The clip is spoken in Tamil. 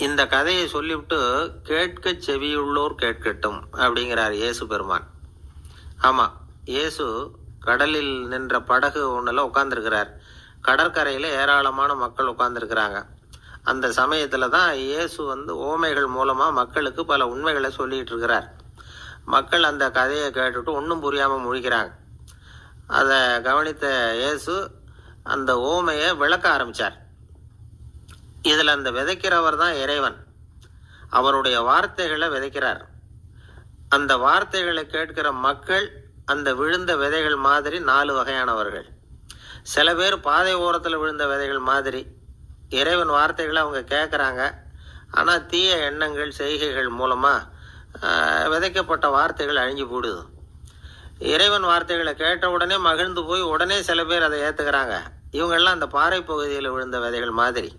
இந்த கதையை சொல்லிவிட்டு கேட்க செவியுள்ளோர் கேட்கட்டும் அப்படிங்கிறார் இயேசு பெருமான். ஆமாம், இயேசு கடலில் நின்ற படகு ஒன்றில் உட்காந்துருக்கிறார். கடற்கரையில் ஏராளமான மக்கள் உட்காந்துருக்கிறாங்க. அந்த சமயத்தில் தான் இயேசு ஓமைகள் மூலமாக மக்களுக்கு பல உண்மைகளை சொல்லிகிட்டு இருக்கிறார். மக்கள் அந்த கதையை கேட்டுட்டு ஒன்றும் புரியாமல் முழிக்கிறாங்க. அதை கவனித்த இயேசு அந்த ஓமையை விளக்க ஆரம்பித்தார். இதில் அந்த விதைக்கிறவர் தான் இறைவன். அவருடைய வார்த்தைகளை விதைக்கிறார். அந்த வார்த்தைகளை கேட்கிற மக்கள் அந்த விழுந்த விதைகள் மாதிரி 4 வகையானவர்கள். சில பேர் பாதை ஓரத்தில் விழுந்த விதைகள் மாதிரி இறைவன் வார்த்தைகளை அவங்க கேட்குறாங்க. ஆனால் தீய எண்ணங்கள் செய்கைகள் மூலமாக விதைக்கப்பட்ட வார்த்தைகள் அழிஞ்சு போடுது. இறைவன் வார்த்தைகளை கேட்ட உடனே மகிழ்ந்து போய் உடனே சில பேர் அதை ஏற்றுக்கிறாங்க. இவங்கெல்லாம் அந்த பாறை பகுதியில் விழுந்த விதைகள் மாதிரி.